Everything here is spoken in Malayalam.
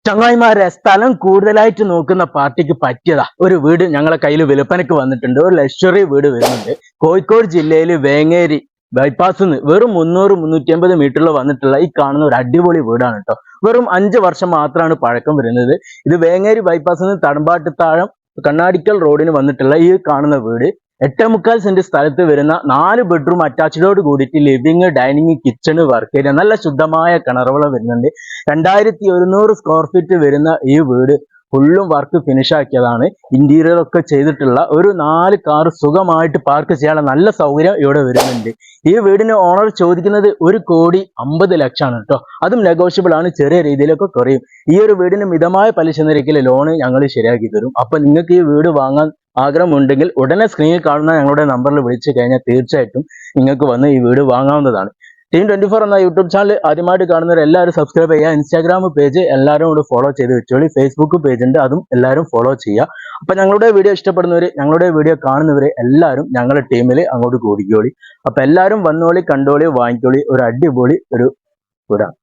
ചങ്ങായിമാരെ, സ്ഥലം കൂടുതലായിട്ട് നോക്കുന്ന പാർട്ടിക്ക് പറ്റിയതാ ഒരു വീട് ഞങ്ങളെ കയ്യിൽ വിൽപ്പനക്ക് വന്നിട്ടുണ്ട്. ഒരു ലക്ഷറി വീട് വരുന്നുണ്ട്. കോഴിക്കോട് ജില്ലയിൽ വേങ്ങേരി ബൈപ്പാസ് വെറും 300-350 മീറ്ററിൽ വന്നിട്ടുള്ള ഈ കാണുന്ന ഒരു അടിപൊളി വീടാണ് കേട്ടോ. വെറും 5 വർഷം മാത്രമാണ് പഴക്കം വരുന്നത്. ഇത് വേങ്ങേരി ബൈപ്പാസ് തടമ്പാട്ടുത്താഴം കണ്ണാടിക്കൽ റോഡിന് വന്നിട്ടുള്ള ഈ കാണുന്ന വീട് 8.25 സെന്റ് സ്ഥലത്ത് വരുന്ന 4 ബെഡ്റൂം അറ്റാച്ച്ഡോട് കൂടിയിട്ട് living, dining, kitchen, work area, നല്ല ശുദ്ധമായ കിണറുവളം വരുന്നുണ്ട്. 2100 സ്ക്വയർ ഫീറ്റ് വരുന്ന ഈ വീട് ഫുള്ളും വർക്ക് ഫിനിഷ് ആക്കിയതാണ്. ഇന്റീരിയർ ഒക്കെ ചെയ്തിട്ടുള്ള ഒരു 4 കാർ സുഖമായിട്ട് പാർക്ക് ചെയ്യാനുള്ള നല്ല സൗകര്യം ഇവിടെ വരുന്നുണ്ട്. ഈ വീടിന് ഓണർ ചോദിക്കുന്നത് 1,50,00,000 കേട്ടോ. അതും നെഗോഷ്യബിൾ ആണ്, ചെറിയ രീതിയിലൊക്കെ കുറയും. ഈ ഒരു വീടിന് മിതമായ പലിശ നിരക്കിൽ ലോണ് ഞങ്ങൾ ശരിയാക്കി തരും. അപ്പൊ നിങ്ങൾക്ക് ഈ വീട് വാങ്ങാൻ ആഗ്രഹമുണ്ടെങ്കിൽ ഉടനെ സ്ക്രീനിൽ കാണുന്ന ഞങ്ങളുടെ നമ്പറിൽ വിളിച്ചു കഴിഞ്ഞാൽ തീർച്ചയായിട്ടും നിങ്ങൾക്ക് വന്ന് ഈ വീട് വാങ്ങാവുന്നതാണ്. ടീം 24 എന്ന യൂട്യൂബ് ചാനൽ ആദ്യമായിട്ട് കാണുന്നവർ എല്ലാവരും സബ്സ്ക്രൈബ് ചെയ്യുക. ഇൻസ്റ്റാഗ്രാം പേജ് എല്ലാവരും കൂടെ ഫോളോ ചെയ്ത് വെച്ചോളി. ഫേസ്ബുക്ക് പേജ് ഉണ്ട്, അതും എല്ലാവരും ഫോളോ ചെയ്യുക. അപ്പൊ ഞങ്ങളുടെ വീഡിയോ ഇഷ്ടപ്പെടുന്നവര്, ഞങ്ങളുടെ വീഡിയോ കാണുന്നവര് എല്ലാവരും ഞങ്ങളുടെ ടീമിൽ അങ്ങോട്ട് കൂടിക്കോളി. അപ്പൊ എല്ലാവരും വന്നോളി, കണ്ടോളി, വാങ്ങിക്കോളി. ഒരു അടിപൊളി ഒരു വീടാണ്.